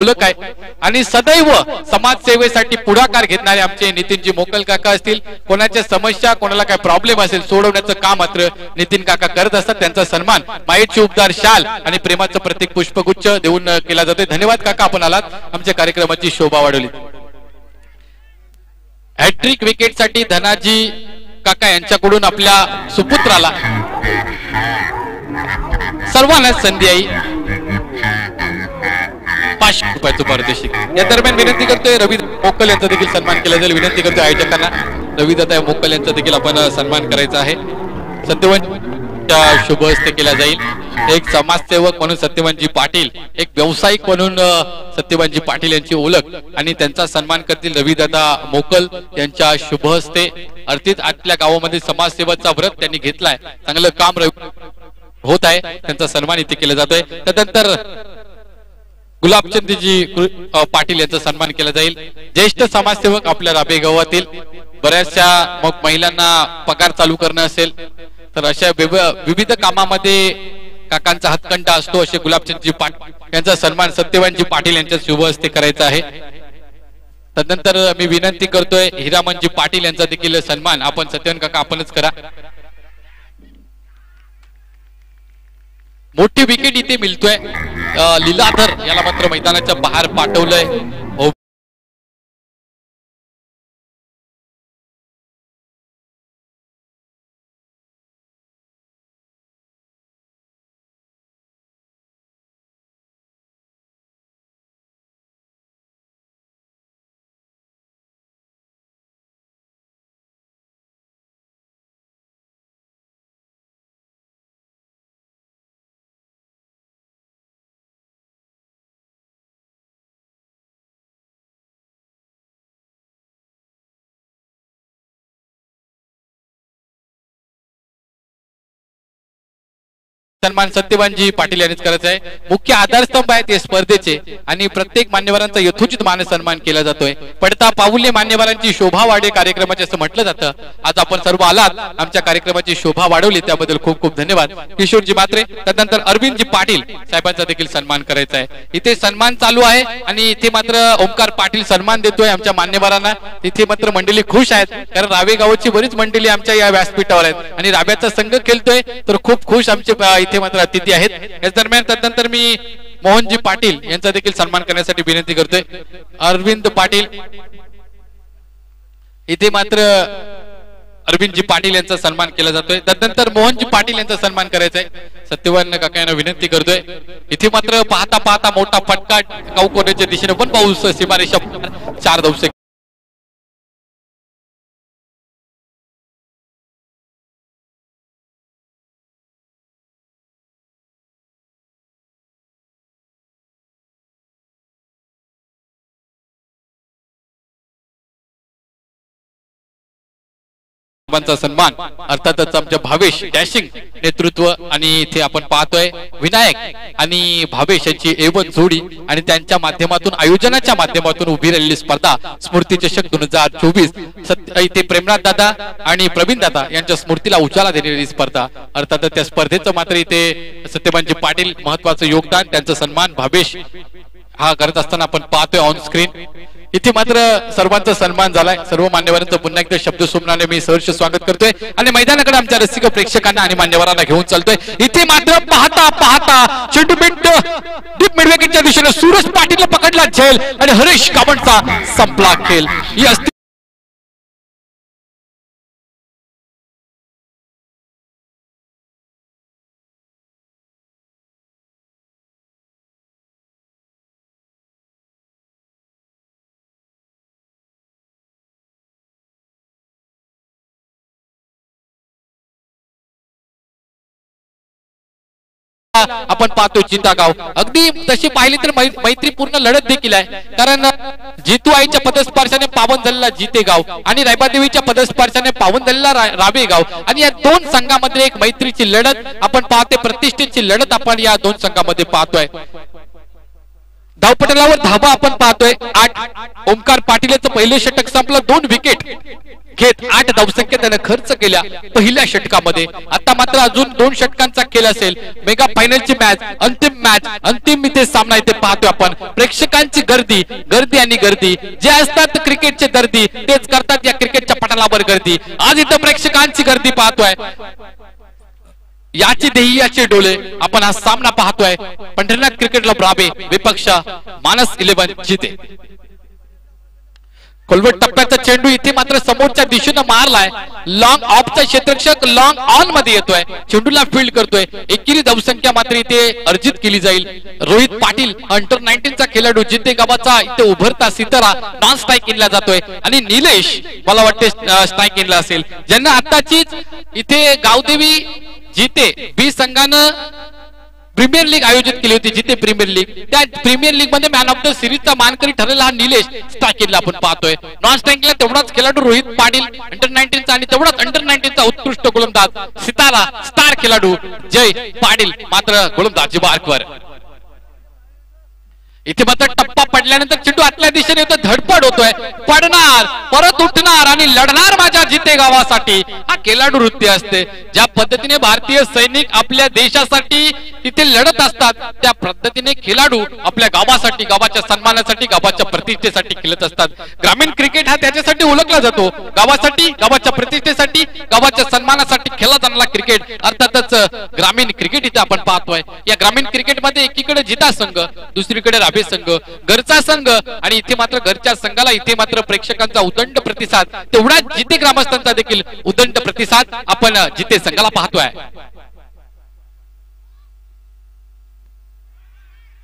बोलक आहे आणि सदैव समाजसेवेसाठी पुढाकार घेणारे आमचे नितीनजी मोकल काका असतील. कोणाच्या समस्या कोणाला काय प्रॉब्लेम असेल सोडवण्याचं काम मात्र नितीन काका करत असतात. त्यांचा सन्मान मायेची उपदार शाल आणि प्रेमाचं प्रतीक पुष्पगुच्छ देऊन केला जातोय. धन्यवाद काका, आपण आलात, आमच्या कार्यक्रमाची शोभा वाढवली. हॅट्रिक विकेटसाठी धनाजी काका यांच्याकडून आपल्या सुपुत्राला सर्वांनाच संधी आहे 500 रुपयाचं पारितोषिक. या दरम्यान विनंती करतोय रवी मोकल यांचा देखील सन्मान केला जाईल. विनंती करतोय आयोजकांना रविदादा मोकल यांचा देखील आपण सन्मान करायचा आहे. सत्यवानच्या शुभ हस्ते केला जाईल. एक समाजसेवक म्हणून सत्यवानजी पाटील, एक व्यावसायिक म्हणून सत्यवानजी पाटील यांची ओळख आणि त्यांचा सन्मान करतील रविदादा मोकल यांच्या शुभ हस्ते. अर्थात आपल्या गावामध्ये समाजसेवेचा व्रत त्यांनी घेतलाय, चांगलं काम होत आहे, त्यांचा सन्मान इथे केला जातोय. त्यानंतर गुलाबचंदजी पाटील यांचा सन्मान केला जाईल. ज्येष्ठ समाजसेवक आपल्या राबे गावातील बऱ्याचशा मग महिलांना पगार चालू करणं असेल तर अशा विविध कामामध्ये काकांचा हातखंडा असतो. असे गुलाबचंदजी पाटील यांचा सन्मान सत्यवानजी पाटील यांच्या शुभ हस्ते करायचा आहे. त्यानंतर मी विनंती करतोय हिरामनजी पाटील यांचा देखील सन्मान आपण सत्यवान काका आपणच करा. मोठी विकेट इथे मिळतोय. लीलाधर याला मात्र मैदानाच्या बाहेर पाठवलंय. सन्मान सत्यवानजी पाटील यांनीच करायचा आहे. मुख्य आधारस्तंभ आहेत या स्पर्धेचे आणि प्रत्येक मान्यवरांचा यथोचित मान सन्मान केला जातोय. पडता पाऊले मान्यवरांची शोभा वाढे कार्यक्रमाचे असं म्हटलं जातं. आज आपण सर्व आलात, आमच्या कार्यक्रमाची शोभा वाढवली त्याबद्दल खूप खूप धन्यवाद. किशोरजी मात्रे, त्यानंतर अरविंदजी पाटील साहेबांचा देखील सन्मान करायचा आहे. इथे सन्मान चालू आहे आणि इथे मात्र ओमकार पाटील सन्मान देतोय आमच्या मान्यवरांना. तिथे मात्र मंडळी खुश आहेत, कारण रावे गावाची बरीच मंडळी आमच्या या व्यासपीठावर आहेत आणि राव्याचा संघ खेळतोय तर खूप खुश आमचे इथे मात्र अतिथी आहेत. या दरम्यान त्यानंतर मी मोहनजी पाटील यांचा देखील सन्मान करण्यासाठी विनंती करतोय. अरविंद पाटील, इथे मात्र अरविंदजी पाटील यांचा सन्मान केला जातोय. त्यानंतर मोहनजी पाटील यांचा सन्मान करायचा आहे. सत्यवान काका यांना विनंती करतोय. इथे मात्र पाहता पाहता मोठा फटका गावकोण्याच्या दिशेने पण पाऊस सीमारेषा 4 धावसे सन्मान. अर्थातच आमच्या भावेश डॅशिंग नेतृत्व आणि इथे आपण पाहतोय विनायक आणि भावेश यांची एवन जोडी आणि त्यांच्या माध्यमातून आयोजनाच्या माध्यमातून उभी राहिलेली स्पर्धा स्मृती चषक 2024. इथे प्रेमनाथ दादा आणि प्रवीण दादा यांच्या स्मृतीला उजाळा देणारी स्पर्धा. अर्थातच त्या स्पर्धेचं मात्र इथे सत्यवानजी पाटील महत्वाचं योगदान, त्यांचा सन्मान भावेश हा करत असताना आपण पाहतोय ऑन स्क्रीन. इथे मात्र सर्वांचा सन्मान झालाय. सर्व मान्यवरांचं पुन्हा एकदा शब्द सुमनाने मी सहर्ष स्वागत करतोय आणि मैदानाकडे आमच्या रसिक प्रेक्षकांना आणि मान्यवरांना घेऊन चालतोय. इथे मात्र पाहता पाहता चेंडू डीप मिडविकेटच्या दिशेने सूरज पाटीलला पकडला झेल आणि हरीश कामणचा संपला खेळ. ही आपण पाहतो जिंदागाव. अगदी तशी पाहिली तर मैत्रीपूर्ण लढत देखील आहे, कारण जितू आईच्या पदस्पर्शाने पावन झालेला जितेगाव आणि रायबादेवीच्या पदस्पर्शाने पावन झालेला रावेगाव आणि या दोन संघामध्ये एक मैत्रीची लढत आपण पाहते, प्रतिष्ठेची लढत आपण या दोन संघामध्ये पाहतोय. धावपटलावर धाबा आपण पाहतोय 8. ओमकार पाटील यांचं पहिले षटक संपलं, 2 विकेट घेत 8 धावसंख्या त्याने खर्च केल्या पहिल्या षटकामध्ये. आता मात्र अजून 2 षटकांचा खेळ असेल. मेगा फायनलची मॅच अंतिम इथे सामना इथे पाहतोय आपण. प्रेक्षकांची गर्दी आणि गर्दी जे असतात क्रिकेटचे दर्दी तेच करतात या क्रिकेटच्या पटलावर गर्दी. आज इथं प्रेक्षकांची गर्दी पाहतोय. याची ध्येयाचे डोळे आपण हा सामना पाहतोय. पंढरीनाथ क्रिकेट क्लब राबे विपक्ष मानस 11 जिते. खोलवट टप्प्याचा चेंडू इथे मात्र समोरच्या दिशेने मारलाय. लॉंग ऑफचा क्षेत्ररक्षक लॉंग ऑन मध्ये येतोय. चेंडूला फील्ड करतोय. एकेरी धावसंख्या मात्र इथे अर्जित केली जाईल. रोहित पाटील अंडर 19 चा खेळाडू जिते गावाचा इथे उभरता सितारा नॉन स्ट्राईक इनला जातोय आणि निलेश मला वाटते स्ट्राईक इनला असेल. ज्यांना आताचीच इथे गावदेवी जिते बी संघानं प्रीमियर लीग आयोजित केली होती. जिथे प्रीमियर लीग त्या प्रीमियर लीग मध्ये मॅन ऑफ द सिरीजचा मानकरी ठरलेला हा निलेश स्ट्राईकला आपण पाहतोय. नॉन स्ट्राईकला तेवढाच खेळाडू रोहित पाटील अंडर 19 चा आणि तेवढाच अंडर 19 चा उत्कृष्ट गोलंदाज सितारा स्टार खेळाडू जय पाटील मात्र गोलंदाजी बारकवर. इथे मात्र टप्पा पडल्यानंतर चेंडू आतल्या दिशेने येतो. धडपड होतोय. पडणार परत उठणार आणि लढणार माझ्या जिते गावासाठी हा खेळाडू वृत्ती असते. ज्या पद्धतीने भारतीय सैनिक आपल्या देशासाठी तिथे लढत असतात त्या पद्धतीने खेळाडू आपल्या गावासाठी गावाच्या सन्मानासाठी गावाच्या प्रतिष्ठेसाठी खेळत असतात. ग्रामीण क्रिकेट हा त्याच्यासाठी ओळखला जातो. गावासाठी गावाच्या प्रतिष्ठेसाठी गावाच्या सन्मानासाठी खेळला जाणारा क्रिकेट अर्थातच ग्रामीण क्रिकेट इथे आपण पाहतोय. या ग्रामीण क्रिकेटमध्ये एकीकडे जिता संघ दुसरीकडे राबे संघ घरचा संघ आणि इथे मात्र घरच्या संघाला इथे मात्र प्रेक्षकांचा उदंड प्रतिसाद तेवढाच जिते ग्रामस्थांचा देखील उदंड प्रतिसाद आपण जिते संघाला पाहतोय.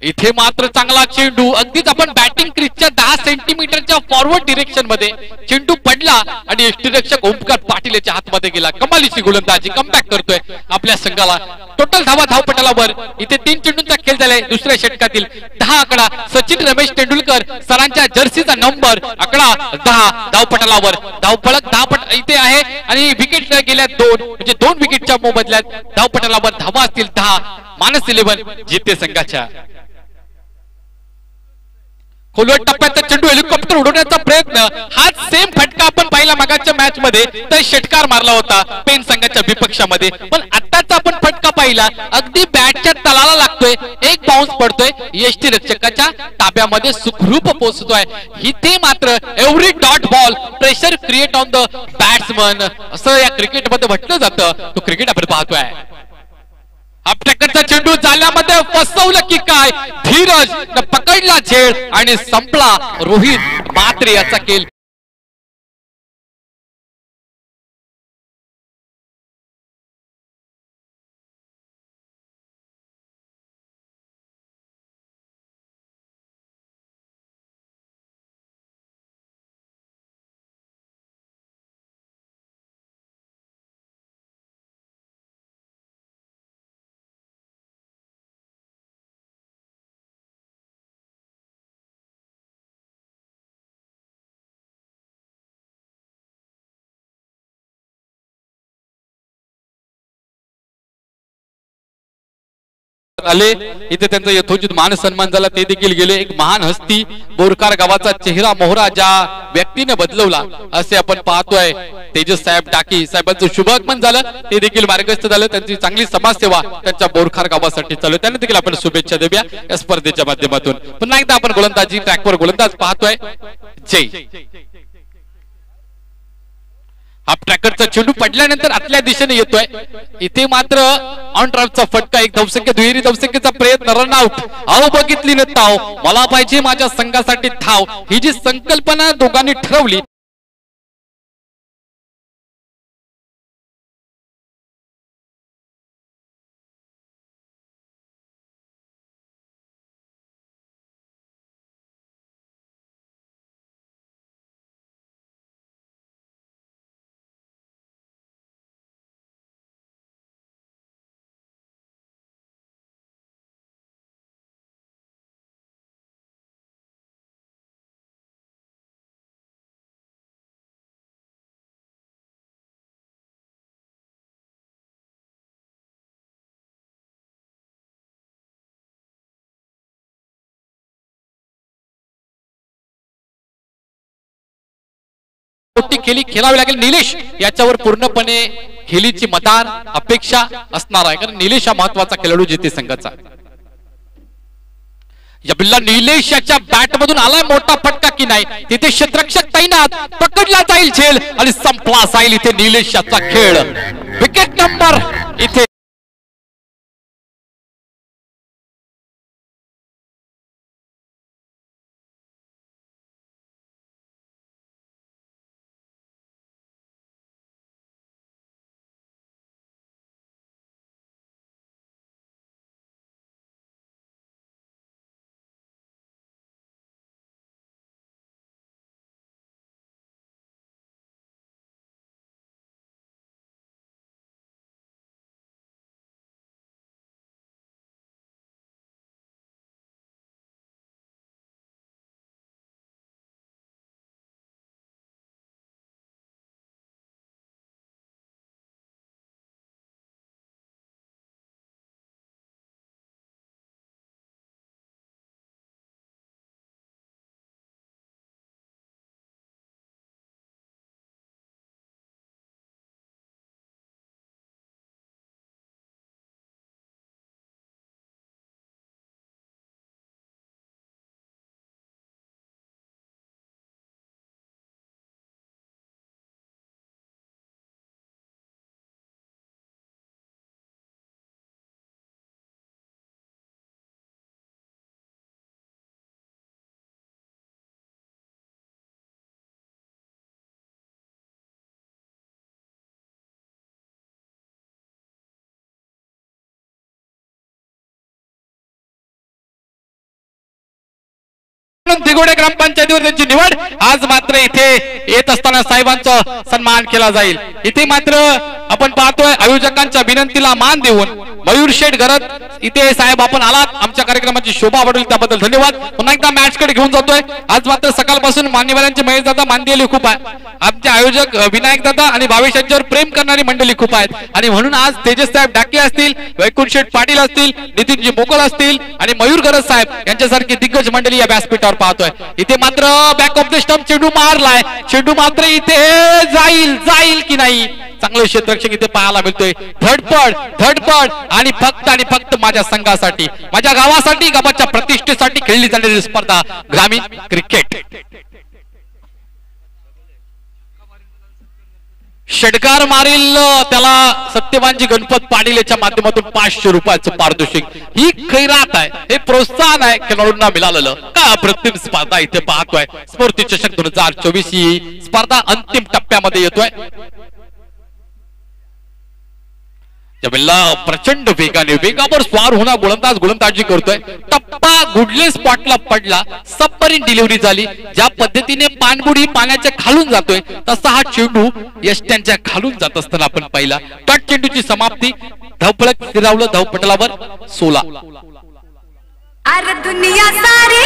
इथे मात्र चांगला चेंडू अगदीच आपण बॅटिंग क्रीजच्या 10 सेंटीमीटरच्या फॉरवर्ड डिरेक्शन मध्ये चेंडू पडला आणि यष्टीरक्षक ओमकार पाटील याच्या हातमध्ये गेला. कमालीची गोलंदाजी कमबॅक करतोय आपल्या संघाला. टोटल धावपटालावर इथे 3 चेंडूंचा खेळ झालाय. दुसऱ्या षटकातील 10 आकडा सचिन रमेश तेंडुलकर सरांच्या जर्सीचा नंबर आकडा 10 धावपटालावर. धावफलक 10 इथे आहे आणि विकेट गेल्या 2 म्हणजे 2 विकेटच्या मोबदल्यात धावपटालावर धावा असतील 10 मानस 11 जिते संघाच्या. खोलवट टप्प्याचा चेंडू हेलिकॉप्टर उडवण्याचा प्रयत्न हाच सेम फटका आपण पाहिला मागच्या मॅच मध्ये तर षटकार मारला होता पेन संघाच्या विपक्षामध्ये. पण आताचा आपण फटका पाहिला अगदी बॅटच्या तलाला लागतोय. एक बाउन्स पडतोय यष्टीरक्षकाच्या ताब्यामध्ये सुखरूप पोहोचतोय. इथे मात्र every dot ball pressure create on the batsman असं या क्रिकेटमध्ये म्हटलं जातं. तो क्रिकेट आपण पाहतोय. आपल्याकडचा चेंडू जाल्यामध्ये फसवलं की काय धीरज पकडला झेड आणि संपला. रोहित मात्र याचा खेळ आले. इथे त्यांचा यथोचित मान सन्मान झाला ते देखील गेले. एक महान हस्ती बोरकार गावाचा चेहरा मोहरा ज्या व्यक्तीने बदलवला असे आपण पाहतोय. तेजस साहेब टाकी साहेबांचं शुभागमन झालं ते देखील मार्गस्थ झालं. त्यांची चांगली समाजसेवा त्यांच्या बोरखार गावासाठी चालू त्यांना देखील आपण शुभेच्छा देऊया या स्पर्धेच्या माध्यमातून. पुन्हा एकदा आपण गोलंदाजी ट्रॅकवर गोलंदाज पाहतोय जय. हा ट्रॅकरचा चेंडू पडल्यानंतर आतल्या दिशेने येतोय. इथे मात्र ऑन ड्राईव्हचा फटका एक धावसंख्या दुहेरी धावसंख्येचा प्रयत्न रन आउट. अहो बघितली न ताव मला पाहिजे माझ्या संघासाठी धाव ही जी संकल्पना दोघांनी ठरवली मोठी खेळी खेळावी लागेल. निलेश याच्यावर पूर्णपणे खेळीची मदार अपेक्षा असणार आहे, कारण निलेश हा महत्वाचा खेळाडू जिथे संघाचा. या बिल्ला निलेश याच्या बॅट मधून आलाय मोठा फटका की नाही, तिथे क्षेत्ररक्षक तैनात, पकडला जाईल झेल आणि संपला जाईल इथे निलेश याचा खेळ. विकेट नंबर इथे दिगोडे ग्रामपंचायतीवर त्यांची निवड. आज मात्र इथे येत असताना साहेबांचा सन्मान केला जाईल. इथे मात्र आपण पाहतोय आयोजकांच्या विनंतीला मान देऊन मयूर शेठ गरज इथे साहेब आपण आलात, आमच्या कार्यक्रमाची शोभा वाढवली त्याबद्दल धन्यवाद. पुन्हा एकदा मॅच कडे घेऊन जातोय. आज मात्र सकाळपासून मान्यवरांची महेश दादा मानलेली खूप आहे, आमचे आयोजक विनायक दादा आणि भावेश यांच्यावर प्रेम करणारी मंडळी खूप आहेत, आणि म्हणून आज तेजस साहेब डाके असतील, वैकुंठ शेठ पाटील असतील, नितीनजी मोकल असतील आणि मयूर गरज साहेब यांच्यासारखी दिग्गज मंडळी या व्यासपीठावर पाहतोय. इथे मात्र बॅक ऑफ द स्टंप चेंडू मारलाय, चेंडू मात्र इथे जाईल की नाही, चांगले क्षेत्ररक्षक इथे पाहायला मिळतोय. धडपड आणि फक्त माझ्या संघासाठी, माझ्या गावासाठी, गावाच्या प्रतिष्ठेसाठी खेळली जाणारी स्पर्धा ग्रामीण क्रिकेट. षटकार मारील त्याला सत्यवानजी गणपत पाटील याच्या माध्यमातून 500 रुपयाचं पारितोषिक. ही खैरात आहे, हे प्रोत्साहन आहे खेळाडूंना मिळालेलं. का अप्रतिम स्पर्धा इथे पाहतोय. स्फूर्ती चषक 2024 ही स्पर्धा अंतिम टप्प्यामध्ये येतोय. प्रचंड वेगावर स्वार होणार गोलंदाजी करतोय. टप्पा गुडले स्पॉटला पडला, सबमरीन डिलिव्हरी झाली. ज्या पद्धतीने पाणबुडी पाण्याच्या खालून जातोय तसा हा चेंडू यष्ट्यांच्या खालून जात असताना आपण पाहिला. कट चेंडूची समाप्ती, धावफलक फिरवलं धावपटलावर 16. दुनिया सारी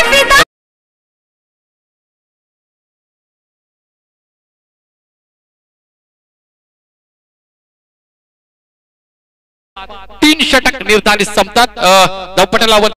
3 षटक निर्धारित संपतात धावपटलावर.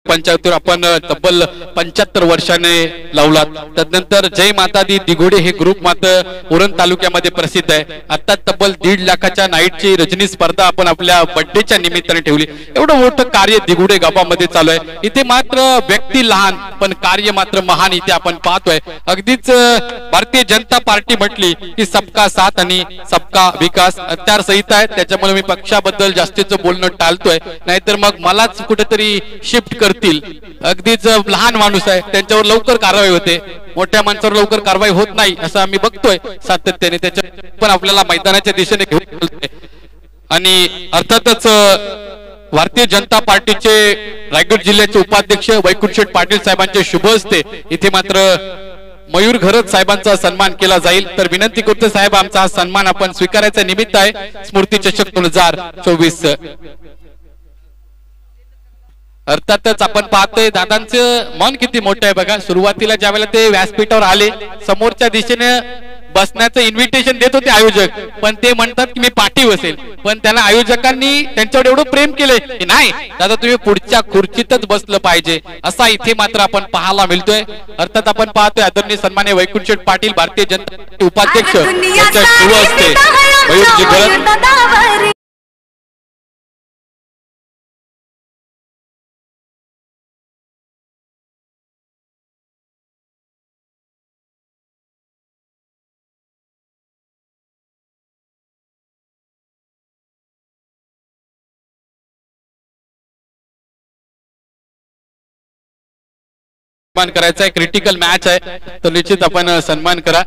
ग्रामपंचायतीवर आपण तब्बल 75 वर्षाने लावलात. त्यानंतर जय माता दी दिघोडे हे ग्रुप मात्र उरण तालुक्यामध्ये प्रसिद्ध आहे. आता तब्बल 1.5 लाखाच्या नाईटची रजनी स्पर्धा आपण आपल्या बर्थडेच्या निमित्ताने ठेवली. एवढं मोठं कार्य दिघोडे गावामध्ये चालू आहे. इथे मात्र व्यक्ती लहान पण कार्य मात्र महान इथे आपण पाहतोय. अगदीच भारतीय जनता पार्टी म्हटली की सबका साथ आणि सबका विकास आचारसंहिता आहे. त्याच्यामुळे मी पक्षाबद्दल जास्तीचं बोलणं टाळतोय, नाहीतर मग मलाच कुठेतरी शिफ्ट करतील. अगदीच लहान माणूस आहे, त्यांच्यावर लवकर कारवाई होते, मोठ्या माणसावर लवकर कारवाई होत नाही असं आम्ही बघतोय सातत्याने. त्याच्या पण आपल्याला मैदानाच्या दिशेने घेऊन चालतोय. आणि अर्थातच भारतीय जनता पार्टीचे रायगड जिल्ह्याचे उपाध्यक्ष वैकुंठ पाटील साहेबांचे शुभ हस्ते इथे मात्र मयूर घरत साहेबांचा सन्मान केला जाईल. तर विनंती करतो साहेब, आमचा हा सन्मान आपण स्वीकारायचा निमित्त आहे. स्मृती चषक 2024. अर्थातच आपण पाहतोय दादांचं मन किती मोठं आहे बघा. सुरुवातीला ज्यावेळेला ते व्यासपीठावर आले, समोरच्या दिशेने बसण्याचं इन्व्हिटेशन देत होते आयोजक, पण ते म्हणतात की मी पाठी बसेल. पण त्यांना आयोजकांनी त्यांच्यावर एवढं प्रेम केलंय की नाही दादा तुम्ही पुढच्या खुर्चीतच बसलं पाहिजे, असा इथे मात्र आपण पाहायला मिळतोय. अर्थात आपण पाहतोय आदरणीय सन्मान्य वैकुंठ पाटील भारतीय जनता पार्टी उपाध्यक्ष यांच्या शुभ हस्ते मयूरजी घरत करायचा आहे. क्रिटिकल मॅच आहे तर निश्चित आपण सन्मान करा.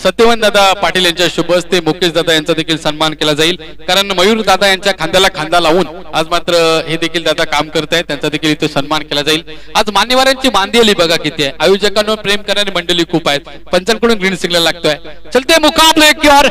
सत्यवान दादा पाटील यांच्या शुभ हस्ते मुकेश दादा यांचा देखील सन्मान केला जाईल, कारण मयूर दादा यांच्या खांद्याला खांदा लावून आज मात्र हे देखील दादा काम करत आहेत, त्यांचा देखील इथे सन्मान केला जाईल. आज मान्यवरांची मांदियाली बघा किती आहे. आयोजकांवर प्रेम करणारी मंडळी खूप आहेत. पंचांकडून ग्रीन सिग्नल लागतोय. चलते मुकाबले की ओर,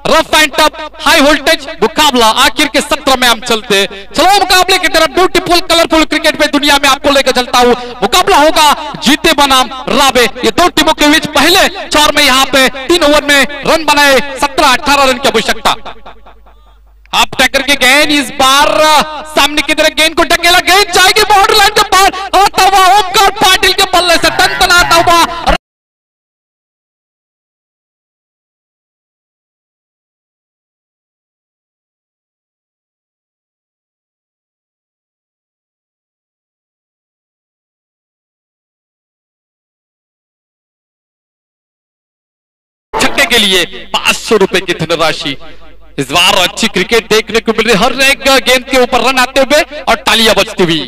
rough and tough high voltage मुकाबला आखिर के सत्र में हम चलते. चलो मुकाबले की तरफ. ब्यूटीफुल कलरफुल क्रिकेट में दुनिया में आपको लेकर चलता हूं. मुकाबला होगा जीते बनाम राबे. ये दो टीमों के बीच पहले 4 में यहाँ पे 3 ओवर में रन बनाए 17-18 रन की आवश्यकता. आप टक्कर के गेंद इस बार सामने की तरफ गेंद को टकेला, गेंद जाएगी बॉर्डर लाइन के पार. ओमकार पाटिल के बल्ले से टनटनाता हुआ के लिए 500 रुपए की धनराशि. इस बार अच्छी क्रिकेट देखने को मिल रही, हर एक गेंद के ऊपर रन आते हुए और तालियां बजती हुई.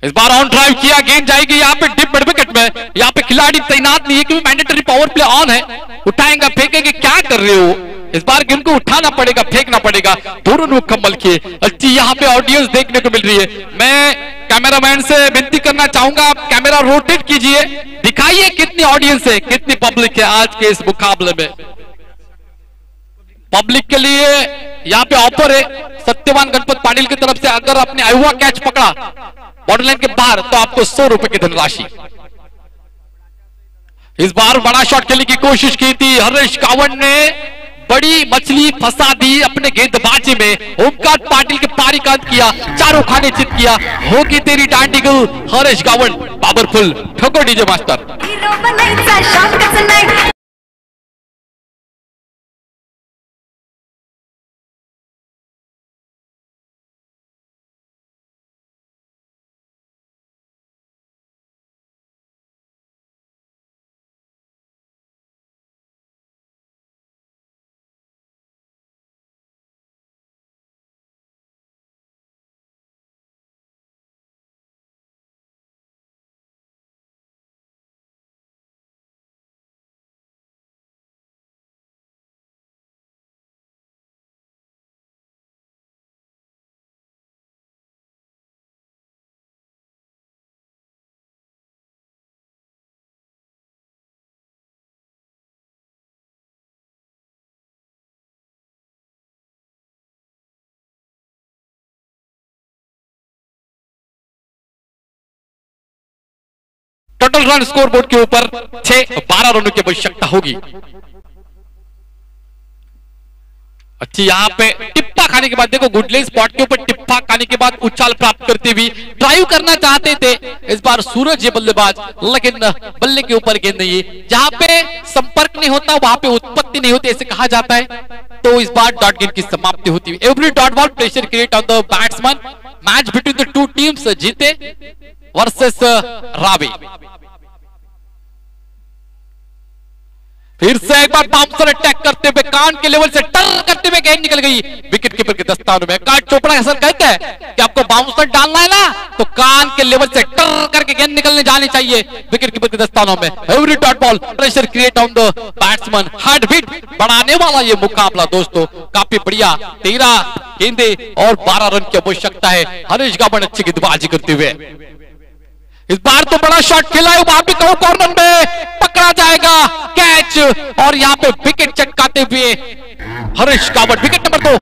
इस बार ऑन ड्राइव किया, गेंद जाएगी यहाँ पे डिप मिड विकेट में. यहाँ पे खिलाड़ी तैनात नहीं है क्योंकि मैंडेटरी पावर प्ले ऑन है. उठाएंगे फेंकेंगे, क्या कर रहे हो. इस बार गेंद को उठाना पड़ेगा, फेंकना पड़ेगा. दोनों मुकम्मल किए. अच्छी यहाँ पे ऑडियंस देखने को मिल रही है. मैं कैमरामैन से विनती करना चाहूंगा, आप कैमरा रोटेट कीजिए, दिखाइए कितनी ऑडियंस है, कितनी पब्लिक है आज के इस मुकाबले में. पब्लिक के लिए यहाँ पे ऑफर है सत्यवान गणपत पाटिल की तरफ से, अगर आपने आयुवा कैच पकड़ा बॉर्डर लाइन के बाहर तो आपको 100 रुपए की धनराशि. इस बार बड़ा शॉट खेलने की कोशिश की थी हरीश कावड़ ने, बड़ी मछली फंसा दी अपने गेंदबाजी में. ओमकार पाटिल के पारी का अंत किया, चारों खाने चित किया. होगी तेरी डांडिगल हरीश गावड़. पावरफुल ठोको DJ master. Total run score board के ऊपर 6-12 रनों की आवश्यकता होगी. अच्छी यहाँ पे टिप्पा टिप्पा खाने के बाद देखो गुडले स्पॉट के ऊपर टिप्पा खाने के बाद उछाल प्राप्त करते हुए ड्राइव करना चाहते थे इस बार सूरज ये बल्लेबाज, लेकिन बल्ले के ऊपर गेंद नहीं है। जहां पे संपर्क नहीं होता वहां पे उत्पत्ति नहीं होती ऐसे कहा जाता है। तो इस बार डॉट गेंद की समाप्ति होती है। Every dot ball pressure create on the batsman, match between the two teams जीते वर्सेस रावी। फिर से एक बार बाउंसर अटैक करते हुए कान के लेवल से टर करते हुए गेंद निकल गई विकेट कीपर के दस्तानों में। कार्ड चोपड़ा ऐसा कहता है कि आपको बाउंसर डालना है ना तो कान के लेवल से टर करके गेंद निकलने जानी चाहिए विकेट कीपर के दस्तानों में। Every dot ball pressure create on the batsman, heartbeat बढ़ाने वाला ये मुकाबला दोस्तों काफी बढ़िया। 13 गेंदे और 12 रन की आवश्यकता है। हरीश गाबन अच्छी गेंदबाजी करते हुए इस बार तो बड़ा शॉट खेला है, वहां भी कहो कॉर्नर में पकड़ा जाएगा कैच और यहां पे विकेट चटकाते हुए हरीश गाबन विकेट नंबर 2।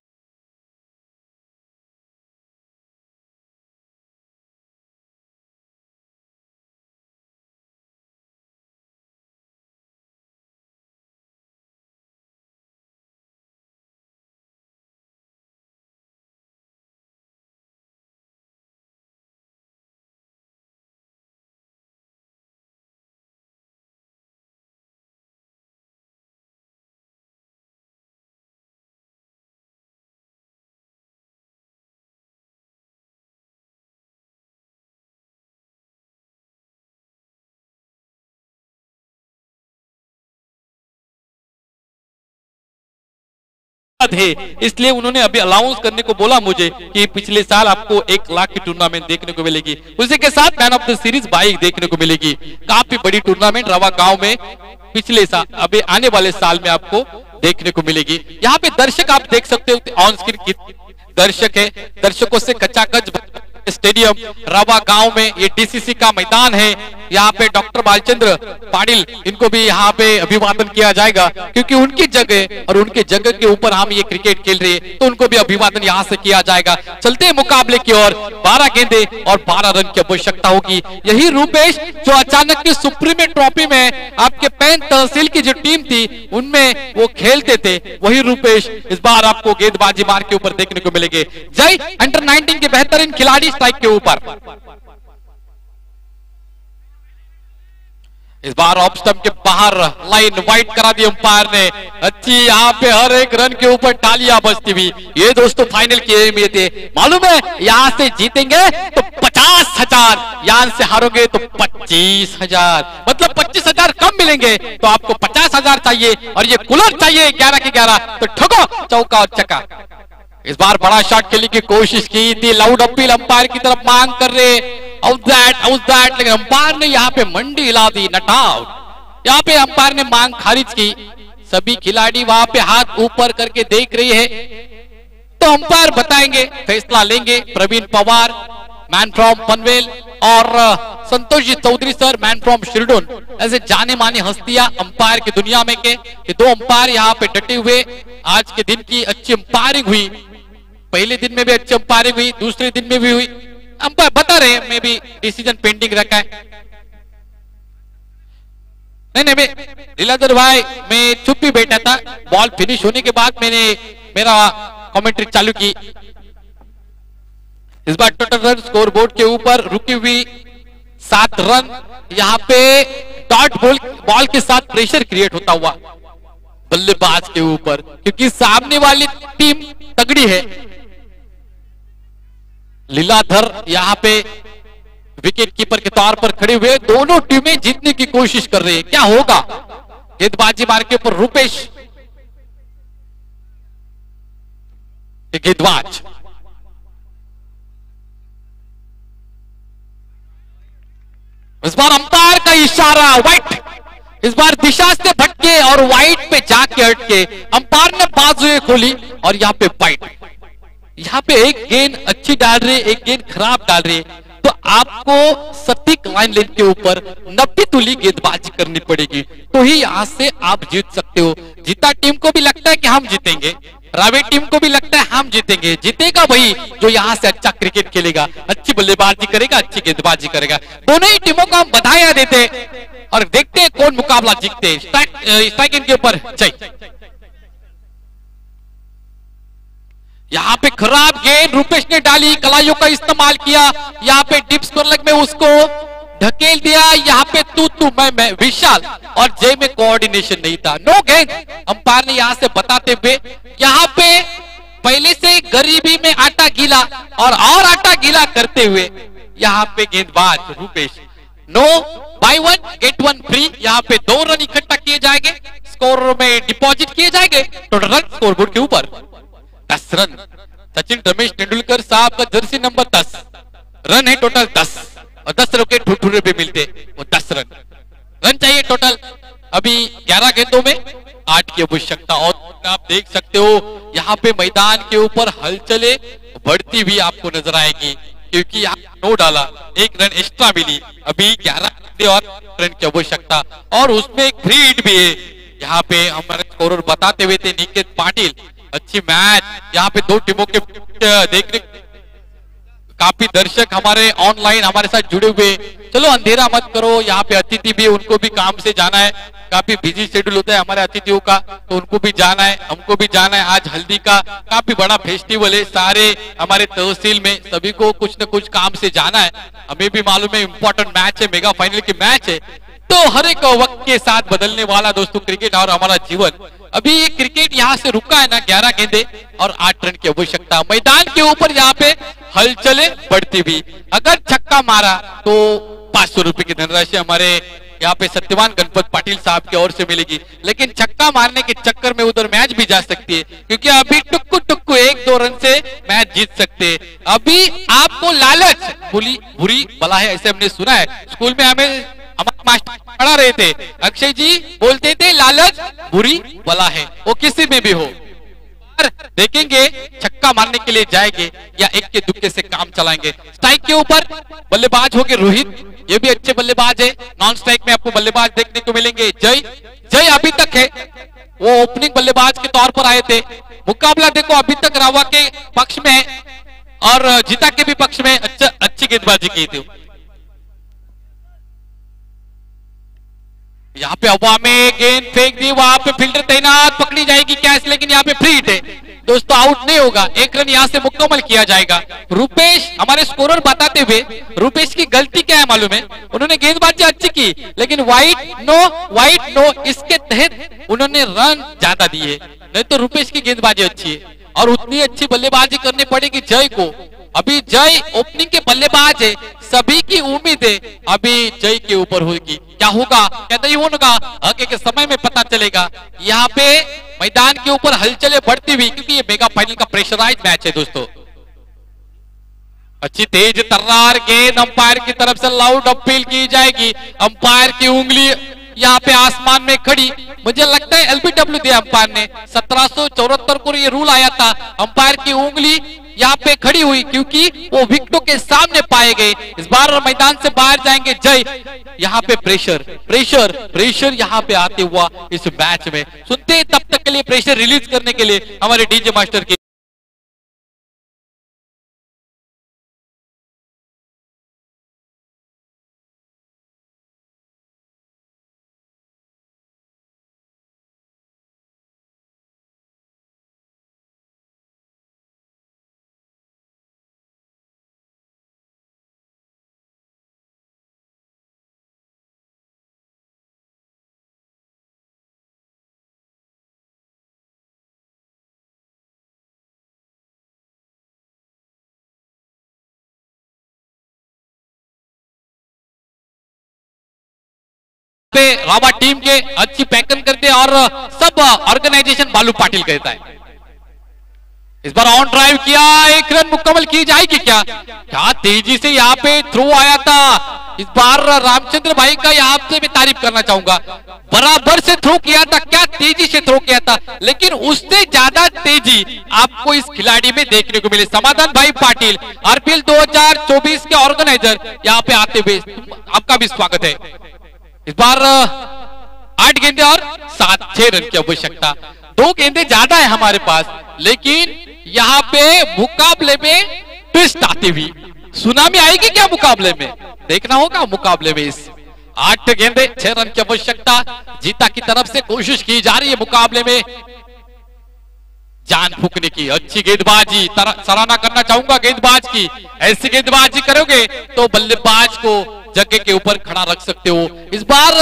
है इसलिए उन्होंने अभी अलाउंस करने को बोला मुझे कि पिछले साल आपको 1 लाख की टूर्नामेंट देखने को मिलेगी, उसी के साथ man of the series bike देखने को मिलेगी। काफी बड़ी टूर्नामेंट रवा गांव में पिछले साल अभी आने वाले साल में आपको देखने को मिलेगी। यहाँ पे दर्शक आप देख सकते हो ऑन स्क्रीन दर्शक है, दर्शकों से कचाकच स्टेडियम रवा गांव में। ये डीसीसी का मैदान है। यहाँ पे डॉक्टर बालचंद्र पाटिल इनको भी यहाँ पे अभिवादन किया जाएगा क्योंकि उनकी जगह और उनके जगह के ऊपर हम ये क्रिकेट खेल रहे हैं तो उनको भी अभिवादन यहाँ से किया जाएगा। चलते हैं मुकाबले की ओर। 12 गेंदे और 12 रन की आवश्यकता होगी। यही रूपेश जो अचानक की सुप्रीम ट्रॉफी में आपके पैन तहसील की जो टीम थी उनमें वो खेलते थे, वही रूपेश इस बार आपको गेंदबाजी मार के ऊपर देखने को मिलेंगे। जय अंडर 19 के बेहतरीन खिलाड़ी स्ट्राइक के ऊपर। इस बार ऑफ स्टंप के बाहर लाइन वाइड करा दी अंपायर ने। अच्छी यहाँ पे हर एक रन के ऊपर तालियां बजती हुई। ये दोस्तों फाइनल के में थे, मालूम है यहाँ से जीतेंगे तो 50,000, यहाँ से हारोगे तो 25,000, मतलब 25,000 कम मिलेंगे तो आपको 50,000 चाहिए और ये कूलर चाहिए 11 के 11 तो ठोको चौका और चक्का। इस बार बड़ा शॉट खेलने की कोशिश की थी, लाउड अपील अंपायर की तरफ मांग कर रहे आउट दैट, लेकिन अंपायर ने यहाँ पे मंडी हिला दी, नॉट आउट। यहाँ पे अंपायर ने मांग खारिज की। सभी खिलाड़ी वहां पे हाथ ऊपर करके देख रही है तो अंपायर बताएंगे, फैसला लेंगे। प्रवीण पवार मैन फ्रॉम पनवेल और Santosh ji Chaudhary sir man from Shirdon, ऐसे जाने माने हस्तियां अंपायर की दुनिया में के ये 2 अंपायर यहाँ पे डटे हुए। आज के दिन की अच्छी अंपायरिंग हुई, पहले दिन में भी अच्छी अंपायरिंग हुई, दूसरे दिन में भी हुई। अंपायर बता रहे मैं भी डिसीजन पेंडिंग रखा है। नहीं मैं लीलाधर भाई मैं चुप ही बैठा था। बॉल फिनिश होने के बाद मैंने मेरा कमेंट्री चालू की। इस बार टोटल रन स्कोर बोर्ड के ऊपर रुकी हुई 7 रन। यहाँ पे डॉट बॉल के साथ प्रेशर क्रिएट होता हुआ बल्लेबाज के ऊपर, क्योंकि सामने वाली टीम तगड़ी है। लीलाधर यहाँ पे विकेट कीपर के तौर पर खड़े हुए, दोनों टीमें जीतने की कोशिश कर रही है। क्या होगा गेंदबाजी मार के ऊपर रूपेश गेंदबाज इस बार अंपायर का इशारा वाइट, इस बार दिशा से भटके और वाइट पे जाके अटके अंपायर ने बाजुएं खोली और यहाँ पे वाइट। यहाँ पे एक गेंद अच्छी डाल रही है, एक गेंद खराब डाल रही है, तो आपको सटीक लाइन लेन के ऊपर 90 तुली गेंदबाजी करनी पड़ेगी तो ही यहाँ से आप जीत सकते हो। जीता टीम को भी लगता है कि हम जीतेंगे, रावे टीम को भी लगता है हम जीतेंगे। जीतेगा वही जो यहाँ से अच्छा क्रिकेट खेलेगा, अच्छी बल्लेबाजी करेगा, अच्छी गेंदबाजी करेगा। दोनों ही टीमों को हम बधाइयां देते और देखते हैं कौन मुकाबला जीतते। स्ट्राइक के ऊपर जय। यहाँ पे खराब गेंद रूपेश ने डाली, कलाइयों का इस्तेमाल किया, यहाँ पे डिप स्कोर लेग में उसको ढकेल दिया। यहाँ पे तू मैं विशाल और जय में कोऑर्डिनेशन नहीं था, नो गेंद। अंपायर ने यहाँ से बताते हुए यहाँ पे पहले से गरीबी में आटा गीला और आटा गीला करते हुए यहाँ पे गेंदबाज Rupesh no buy one get one free. यहाँ पे 2 रन इकट्ठा किए जाएंगे, स्कोर में डिपॉजिट किए जाएंगे। टोटल रन स्कोरबोर्ड के ऊपर 10 रन। सचिन रमेश तेंदुलकर साहब का जर्सी नंबर 10 रन है, टोटल 10 और 10 रन के ठुठुरे पे मिलते वो 10 रन चाहिए टोटल। अभी 11 गेंदों में 8 की आवश्यकता। और आप देख सकते हो यहाँ पे मैदान के ऊपर हलचले बढ़ती हुई आपको नजर आएगी, क्योंकि यहाँ नो डाला, 1 रन एक्स्ट्रा मिली। अभी 11 और रन की आवश्यकता और उसमें एक फ्री हिट भी है। यहाँ पे हमारे स्कोरर बताते हुए थे निकेत पाटिल। अच्छी मैच, यहाँ पे 2 टीमों के देखने काफी दर्शक हमारे ऑनलाइन हमारे साथ जुड़े हुए। चलो अंधेरा मत करो, यहाँ पे अतिथि भी, उनको भी काम से जाना है, काफी बिजी शेड्यूल होता है हमारे अतिथियों का, तो उनको भी जाना है, हमको भी जाना है। आज हल्दी का काफी बड़ा फेस्टिवल है, सारे हमारे तहसील में सभी को कुछ न कुछ काम से जाना है। हमें भी मालूम है इंपॉर्टेंट मैच है, मेगा फाइनल की मैच है, तो हर एक वक्त के साथ बदलने वाला दोस्तों क्रिकेट और हमारा जीवन। अभी ये क्रिकेट यहाँ से रुका है ना, 11 गेंदे और 8 रन की आवश्यकता। मैदान के ऊपर यहाँ पे हलचले बढ़ती हुई, अगर छक्का मारा तो 500 रुपए की धनराशि हमारे यहाँ पे सत्यवान गणपत पाटिल साहब की ओर से मिलेगी। लेकिन छक्का मारने के चक्कर में उधर मैच भी जा सकती है, क्योंकि अभी टुक्कू टुक्कू 1-2 रन से मैच जीत सकते हैं। अभी आपको लालच बुरी बला है, ऐसे हमने सुना है स्कूल में, हमें हमारे मास्टर पढ़ा रहे थे, अक्षय जी बोलते थे लालच बुरी बला है, वो किसी में भी हो। देखेंगे छक्का मारने के लिए जाएंगे या एक के दुक्के से काम चलाएंगे। स्ट्राइक के ऊपर बल्लेबाज होंगे रोहित, ये भी अच्छे बल्लेबाज है। नॉन स्ट्राइक में आपको बल्लेबाज देखने को मिलेंगे जय अभी तक है, वो ओपनिंग बल्लेबाज के तौर पर आए थे। मुकाबला देखो अभी तक रावा के पक्ष में है और जीता के भी पक्ष में अच्छी गेंदबाजी की थी। यहाँ पे हवा में गेंद फेंक दी, वहां पे फील्डर तैनात, पकड़ी जाएगी कैच, लेकिन यहाँ पे फ्री हिट है दोस्तों, आउट नहीं होगा। 1 रन यहाँ से मुकम्मल किया जाएगा। रुपेश हमारे स्कोरर बताते हुए रुपेश की गलती क्या है मालूम है, उन्होंने गेंदबाजी अच्छी की लेकिन वाइड नो इसके तहत उन्होंने रन ज्यादा दिए, नहीं तो रुपेश की गेंदबाजी अच्छी है और उतनी अच्छी बल्लेबाजी करनी पड़ेगी जय को। अभी जय ओपनिंग के बल्लेबाज है, सभी की उम्मीद है अभी जय के ऊपर होगी। क्या होगा क्या नहीं होगा आगे के समय में पता चलेगा। यहाँ पे मैदान के ऊपर हलचलें बढ़ती हुई, क्योंकि ये मेगा फाइनल का प्रेशराइज मैच है दोस्तों। अच्छी तेज तर्रार गेंद अंपायर की तरफ से लाउड अपील की जाएगी। अंपायर की उंगली यहाँ पे आसमान में खड़ी, मुझे लगता है एलबीडब्ल्यू दिया अंपायर ने। 1774 को ये रूल आया था, अंपायर की उंगली यहाँ पे खड़ी हुई क्योंकि वो विकेटों के सामने पाए गए। इस बार मैदान से बाहर जाएंगे जय। यहाँ पे प्रेशर यहाँ पे आते हुआ इस मैच में सुनते हैं, तब तक के लिए प्रेशर रिलीज करने के लिए हमारे डीजे मास्टर की पे रावा टीम के अच्छी पैकन करते और सब ऑर्गेनाइजेशन बालू पाटिल कहता है। इस बार ऑन ड्राइव किया, 1 रन मुकम्मल की जाएगी क्या तेजी से यहाँ पे थ्रो आया था। इस बार रामचंद्र भाई का यहाँ से मैं तारीफ करना चाहूंगा, बराबर से थ्रो किया था, क्या तेजी से थ्रो किया था, लेकिन उससे ज्यादा तेजी आपको इस खिलाड़ी में देखने को मिले। समाधान भाई पाटिल आरपीएल 2024 के ऑर्गेनाइजर यहाँ पे आते हुए आपका भी स्वागत है। इस बार 8 गेंदे और 6 रन की आवश्यकता। 2 गेंदे ज्यादा है हमारे पास, लेकिन यहाँ पे मुकाबले में ट्विस्ट आती हुई सुनामी आएगी क्या मुकाबले में, देखना होगा मुकाबले में। इस 8 गेंदे 6 रन की आवश्यकता जीता की तरफ से कोशिश की जा रही है मुकाबले में। जान फूकने की अच्छी गेंदबाजी, सराहना करना चाहूंगा गेंदबाज की। ऐसी गेंदबाजी करोगे तो बल्लेबाज को जगह के ऊपर खड़ा रख सकते हो। इस बार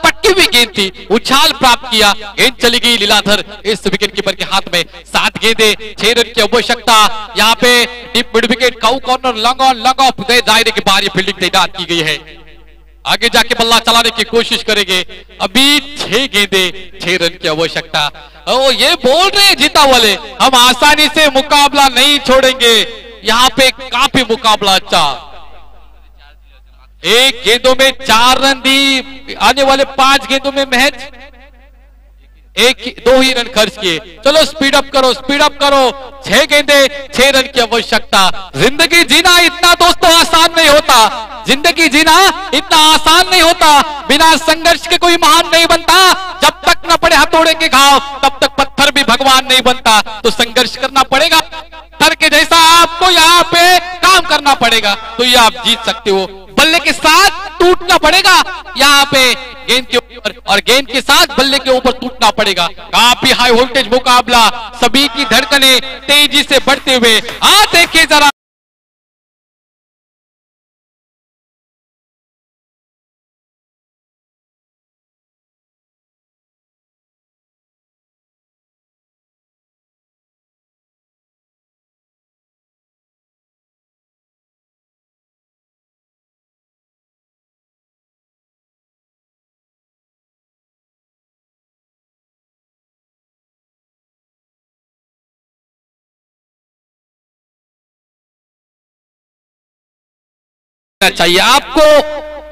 पट्टी हुई गेंद थी, उछाल प्राप्त किया, गेंद चली गई लीलाधर इस विकेट कीपर के हाथ में। 7 गेंदे 6 रन की आवश्यकता। यहाँ पे deep mid wicket, cow corner, long on long off, दायरे के बाहर ये फील्डिंग तैनात की गई है। आगे जाके बल्ला चलाने की कोशिश करेंगे। अभी 6 गेंदे 6 रन की आवश्यकता। ओ ये बोल रहे हैं जीता वाले, हम आसानी से मुकाबला नहीं छोड़ेंगे। यहाँ पे काफी मुकाबला अच्छा, 1 गेंदों में 4 रन दी, आने वाले 5 गेंदों में महज 2 ही रन खर्च किए। चलो स्पीड अप करो, स्पीड अप करो। 6 गेंदे 6 रन की आवश्यकता। जिंदगी जीना इतना दोस्तों आसान नहीं होता, जिंदगी जीना इतना आसान नहीं होता। बिना संघर्ष के कोई महान नहीं बनता। जब तक न पड़े हथौड़े के घाव तब तक पत्थर भी भगवान नहीं बनता। तो संघर्ष करना पड़ेगा, पत्थर के जैसा आपको यहाँ पे काम करना पड़ेगा, तो ये आप जीत सकते हो। बल्ले के साथ टूटना पड़ेगा यहाँ पे गेंद के ऊपर, और गेंद के साथ बल्ले के ऊपर टूटना पड़ेगा। काफी हाई वोल्टेज मुकाबला, सभी की धड़कनें तेजी से बढ़ते हुए। देखिए जरा चाहिए, आपको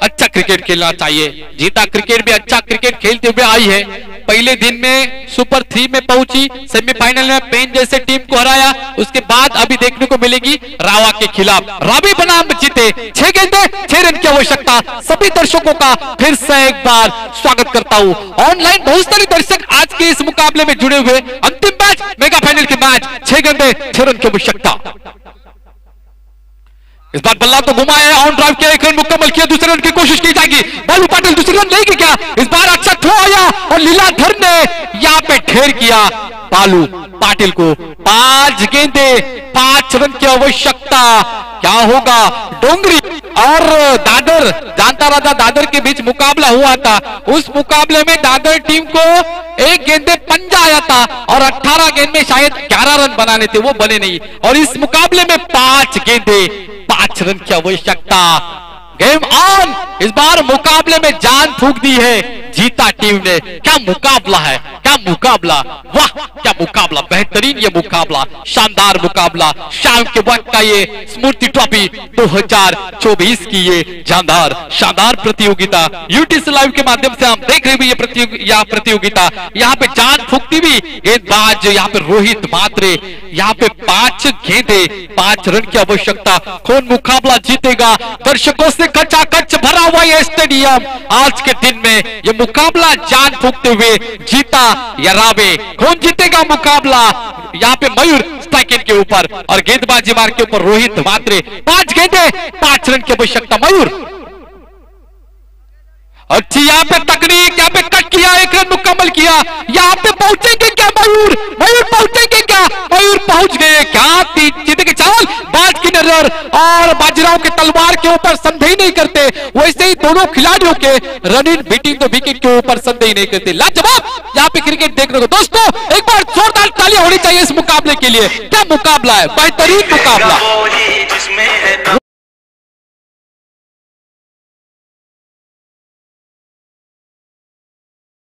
अच्छा क्रिकेट खेलना चाहिए। जीता क्रिकेट भी अच्छा क्रिकेट खेलते हुए आई है। पहले दिन में सुपर 3 में पहुंची, सेमीफाइनल में पेन जैसे टीम को हराया। उसके बाद अभी देखने को मिलेगी रावा के खिलाफ। रावी बनाम जीते, 6 गेंदे 6 रन की आवश्यकता। सभी दर्शकों का फिर से एक बार स्वागत करता हूं। ऑनलाइन बहुत सारे दर्शक आज के इस मुकाबले में जुड़े हुए। अंतिम मैच, मेगा फाइनल के मैच, 6 गेंदे 6 रन की आवश्यकता। इस बार बल्ला तो घुमा है, ऑन ड्राइव किया, 1 रन मुकम्मल किया, दूसरे रन की कोशिश की जाएगी। बालू पाटिल दूसरे रन लेगी क्या? इस बार अच्छा थ्रो आया और लीलाधर ने यहाँ पे ढेर किया बालू पाटिल को। 5 गेंदे 5 रन की आवश्यकता। क्या होगा? डोंगरी और दादर, जानता राजा दादर के बीच मुकाबला हुआ था। उस मुकाबले में दादर टीम को 1 गेंदे पंजा आया था और 18 गेंद में शायद 11 रन बनाने थे, वो बने नहीं। और इस मुकाबले में 5 गेंदे 5 रन की आवश्यकता। Game on. इस बार मुकाबले में जान फूंक दी है जीता टीम ने। क्या मुकाबला है, क्या मुकाबला, वाह क्या मुकाबला, बेहतरीन ये मुकाबला, शानदार मुकाबला। शाम के वक्त का ये स्मृति ट्रॉफी 2024 की ये शानदार प्रतियोगिता यूटीसी लाइव के माध्यम से हम देख रहे हुए ये प्रतियोगिता। यहाँ पे जान फूंकती हुई गेंदबाज, यहाँ पे रोहित मात्रे, यहाँ पे 5 गेंदे 5 रन की आवश्यकता। कौन मुकाबला जीतेगा? दर्शकों से कचाकच भरा हुआ ये स्टेडियम। आज के दिन में ये मुकाबला जान फूंकते हुए जीता या रावे, कौन जीतेगा मुकाबला? यहाँ पे मयूर स्ट्राइक के ऊपर और गेंदबाजी मार के ऊपर रोहित मात्रे। 5 गेंदे 5 रन की आवश्यकता। मयूर अच्छी यहाँ पे तकनीक, यहाँ पे कट किया, 1 रन मुकम्मल किया। यहाँ पे पहुंचेंगे क्या मयूर? मयूर पहुंचेंगे क्या? मयूर पहुंच गए क्या? जीते के चावल, बाज की नजर और बाजीराव के तलवार के ऊपर संदेह नहीं करते। वैसे ही दोनों खिलाड़ियों के run in beating the wicket के ऊपर संदेह नहीं करते। लाजवाब यहाँ पे क्रिकेट देखने को। दोस्तों एक बार जोरदार तालियां होनी चाहिए इस मुकाबले के लिए। क्या मुकाबला है, बेहतरीन मुकाबला।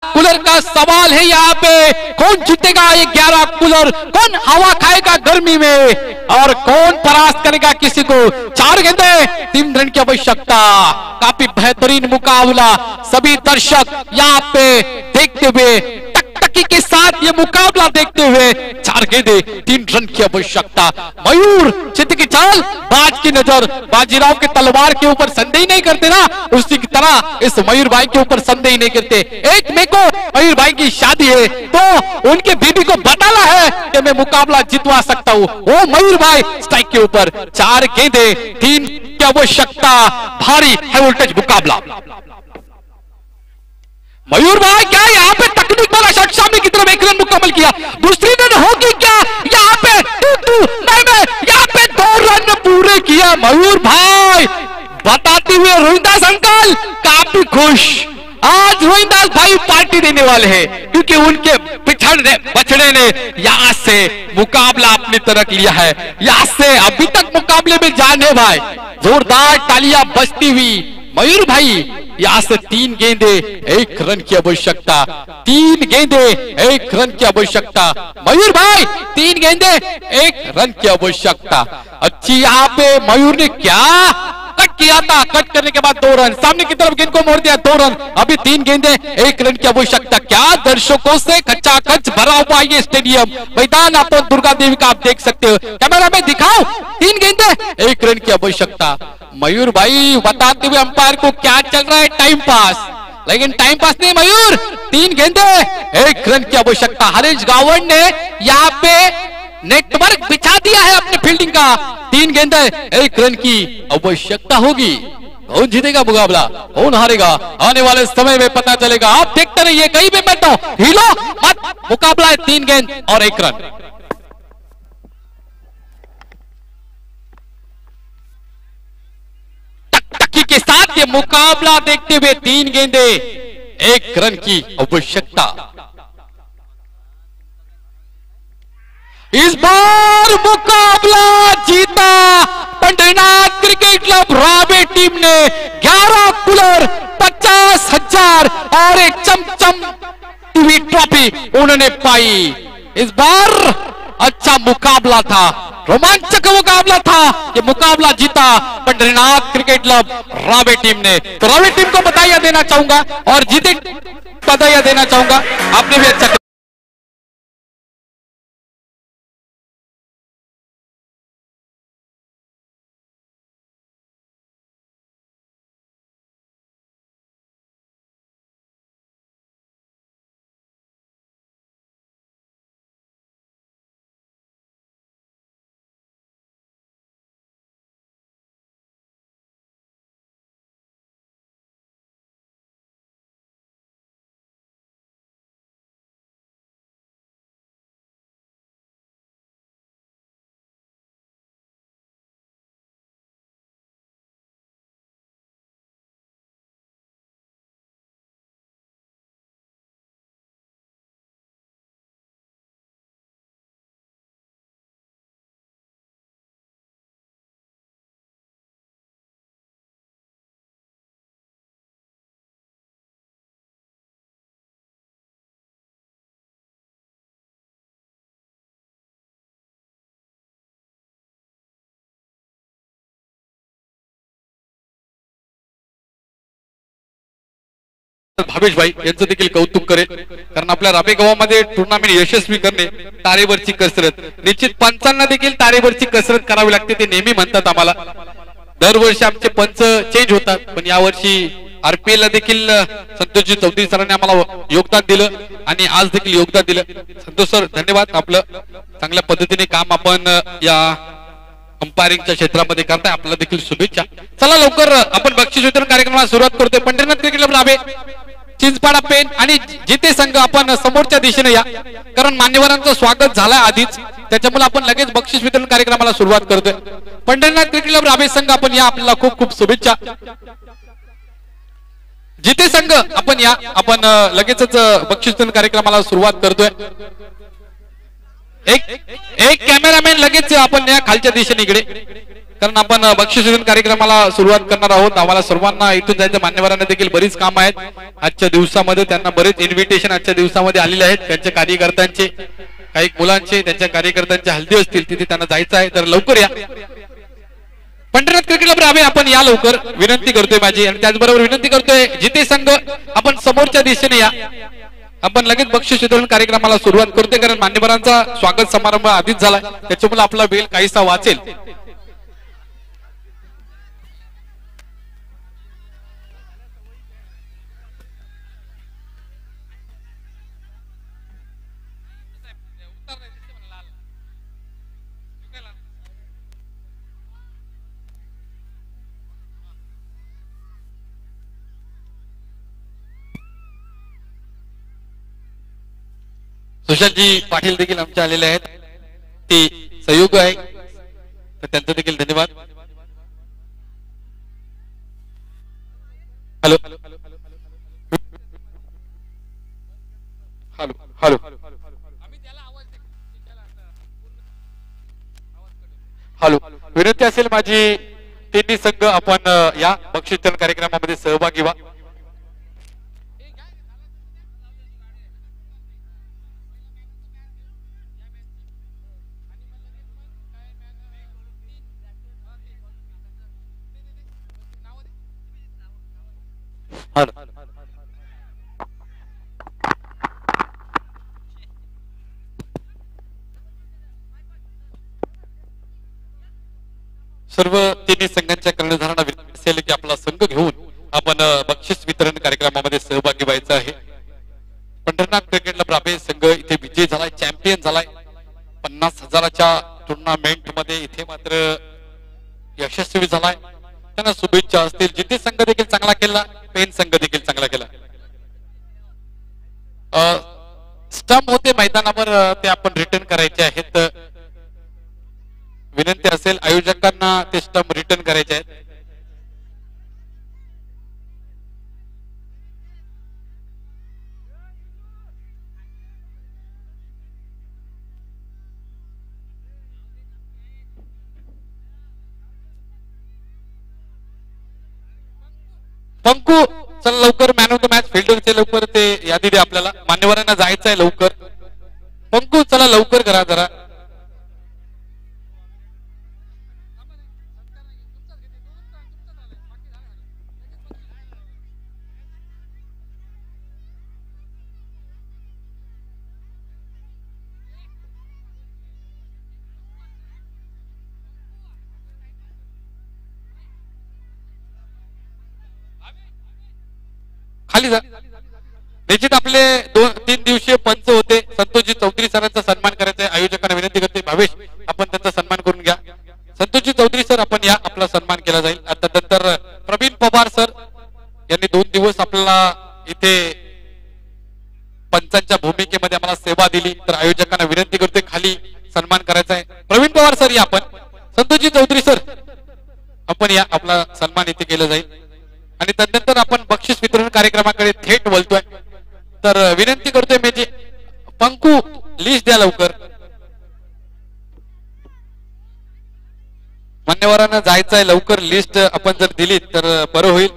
कूलर का सवाल है यहाँ पे, कौन जीतेगा ये 11 कूलर? कौन हवा खाएगा गर्मी में और कौन परास्त करेगा किसी को? 4 गेंदे 3 रन की आवश्यकता। काफी बेहतरीन मुकाबला, सभी दर्शक यहाँ पे देखते हुए, टकटकी के साथ ये मुकाबला देखते हुए। 4 गेंदे 3 रन की आवश्यकता। मयूर चित की चाल, बाज की नजर, बाजीराव के तलवार के ऊपर संदेह नहीं करते ना, उसी की तरह इस मयूर भाई के ऊपर संदेह नहीं करते। 1 मई को मयूर भाई की शादी है तो उनके बीबी को बताना है कि मैं मुकाबला जितवा सकता हूँ। वो मयूर भाई स्ट्राइक के ऊपर। 4 गेंदे 3 की आवश्यकता। भारी हाई वोल्टेज मुकाबला। मयूर भाई क्या यहाँ पे तकनीक वाला शॉट सामने की तरफ एक रन मुकम्मल किया, दूसरी रन होगी क्या यहाँ पे? टू नहीं, यहाँ पे 2 रन पूरे किया मयूर भाई, बताते हुए रोहिदास अंकल काफी खुश। आज रोहिदास भाई पार्टी देने वाले हैं क्योंकि उनके पिछड़ने बछड़े ने यहाँ से मुकाबला अपनी तरफ लिया है। यहाँ से अभी तक मुकाबले में जान है भाई, जोरदार तालियां बजती हुई। मयूर भाई यहाँ से 3 गेंदे 1 रन की आवश्यकता, 3 गेंदे 1 रन की आवश्यकता। मयूर भाई 3 गेंदे 1 रन की आवश्यकता। अच्छी यहाँ पे मयूर ने क्या कट किया था, कट करने के बाद 2 रन, सामने की तरफ गेंद को मोड़ दिया, 2 रन। अभी 3 गेंदे 1 रन की आवश्यकता। क्या दर्शकों से कच्चा कच भरा हुआ ये स्टेडियम, मैदान आप दुर्गा देवी का आप देख सकते हो, कैमरा में दिखाओ। 3 गेंदे 1 रन की आवश्यकता। मयूर भाई बताते हुए अंपायर को क्या चल रहा है, टाइम पास, लेकिन टाइम पास नहीं मयूर, 3 गेंदे 1 रन की आवश्यकता। हरीश गावड़ ने यहाँ पे नेटवर्क बिछा दिया है अपने फील्डिंग का। 3 गेंदे 1 रन की आवश्यकता होगी। कौन जीतेगा मुकाबला, कौन हारेगा, आने वाले समय में पता चलेगा। आप देखते रहिए, कहीं भी मत हो, हिलो मत, मुकाबला है 3 गेंद और 1 रन। टकटकी के साथ ये मुकाबला देखते हुए 3 गेंदे 1 रन की आवश्यकता। इस बार मुकाबला जीता पंढरीनाथ क्रिकेट क्लब रावे टीम ने। 11 कूलर, 50,000 और एक चमचम टीवी ट्रॉफी उन्होंने पाई। इस बार अच्छा मुकाबला था, रोमांचक मुकाबला था। ये मुकाबला जीता पंढरीनाथ क्रिकेट क्लब रावे टीम ने। तो रावे टीम को बधाइयां देना चाहूंगा और जीते बधाइयां देना चाहूंगा। आपने भी अच्छा भावेश भाई यांचं देखील कौतुक करेल, कारण आपल्या राबे गावामध्ये टुर्नामेंट यशस्वी करणे तारेवरची कसरत, निश्चित पंचांना देखील तारेवरची कसरत करावी लागते, ते नेहमी म्हणतात आम्हाला। दरवर्षी आमचे पंच चेंज होतात, पण यावर्षी आरपीएल ला देखील संतोषजी चौधरी सरांनी आम्हाला योगदान दिलं आणि आज देखील योगदान दिलं। संतोष सर धन्यवाद, आपलं चांगल्या पद्धतीने काम आपण या अंपायरिंगच्या क्षेत्रामध्ये करताय, आपल्याला देखील शुभेच्छा। चला लवकर आपण बक्षीस वितरण कार्यक्रमाला सुरुवात करतोय। पंढरीनाथ क्रिकेट क्लब रावे, चिंचपाडा पेन आणि जिते संघ आपण समोरच्या दिशेने या, कारण मान्यवरांचं स्वागत झालंय आधीच, त्याच्यामुळे आपण लगेच बक्षीस वितरण कार्यक्रमाला सुरुवात करतोय। पंढरीनाथ क्रिकेट क्लब रावे संघ आपण या, आपल्याला खूप खूप शुभेच्छा। जिते संघ आपण या, आपण लगेचच बक्षीस वितरण कार्यक्रमाला सुरुवात करतोय। एक कॅमेरामॅन लगेच आपण या खालच्या दिशेने इकडे, कारण आपण बक्षीस वितरण कार्यक्रमाला सुरुवात करणार आहोत। आम्हाला सर्वांना इथून जायचं, मान्यवरांना देखील बरीच काम आहेत आजच्या दिवसामध्ये, त्यांना बरेच इन्व्हिटेशन आजच्या दिवसामध्ये आलेले आहेत, त्यांच्या कार्यकर्त्यांचे, काही मुलांचे, त्यांच्या कार्यकर्त्यांच्या हल्दी असतील तिथे त्यांना जायचं आहे, तर लवकर या। पंढरीनाथ क्रिकेट क्लब रावे आपण या लवकर, विनंती करतोय माझी, आणि त्याचबरोबर विनंती करतोय जिते संघ आपण समोरच्या दिशेने या, आपण लगेच बक्षीस वितरण कार्यक्रमाला सुरुवात करतोय, कारण मान्यवरांचा स्वागत समारंभ आधीच झाला, त्याच्यामुळे आपला वेळ काहीसा वाचेल। तुषारजी पाटील देखील आमच्या आलेले आहेत, ते सहयोग आहे, तर त्यांचा देखील धन्यवाद. हॅलो हॅलो हॅलो हॅलो विनंती असेल माझी, तिन्ही संघ आपण या बक्षीस वितरण कार्यक्रमामध्ये सहभागी व्हा. सर्व तिन्ही संघांच्या कर्णधारांना विनंती असेल की आपला संघ घेऊन आपण बक्षीस वितरण कार्यक्रमामध्ये सहभागी व्हायचं आहे. पंढरनाथ क्रिकेट क्लब राबे संघ इथे विजय झालाय, चॅम्पियन झालाय. 50,000च्या टुर्नामेंट मध्ये इथे मात्र यशस्वी झालाय. त्यांना शुभेच्छा असतील. जिथे संघ देखील चांगला केला, पेन संघ देखील चांगला केला. स्टंप होते मैदानावर, ते आपण रिटर्न करायचे आहेत. विनंती असेल आयोजकांना ते स्टंप रिटर्न करायचे आहेत. पंकू चल लवकर, मॅन ऑफ द मॅच फिल्डरचे लवकर ते यादी दे आपल्याला. मान्यवरांना जायचं आहे लवकर. पंकू चला लवकर करा जरा. खाली जा. निश्चित आपले 2-3 दिवसीय पंच होते, संतोषजी चौधरी सरांचा सन्मान करायचा आहे. आयोजकांना विनंती करते, भावेश आपण त्यांचा सन्मान करून घ्या. संतोषजी चौधरी सर आपण या, आपला सन्मान केला जाईल. आता नंतर प्रवीण पवार सर यांनी 2 दिवस आपल्याला इथे पंचांच्या भूमिकेमध्ये आम्हाला सेवा दिली, तर आयोजकांना विनंती करते खाली सन्मान करायचा आहे. प्रवीण पवार सर या आपण. संतोषजी चौधरी सर आपण या, आपला सन्मान इथे केला जाईल. आणि त्यानंतर आपण बक्षीस वितरण कार्यक्रमाकडे थेट बोलतोय. तर विनंती करतोय म्हणजे पंकू लिस्ट द्या लवकर. मान्यवरांना जायचं आहे लवकर, लिस्ट आपण जर दिली तर बरं होईल.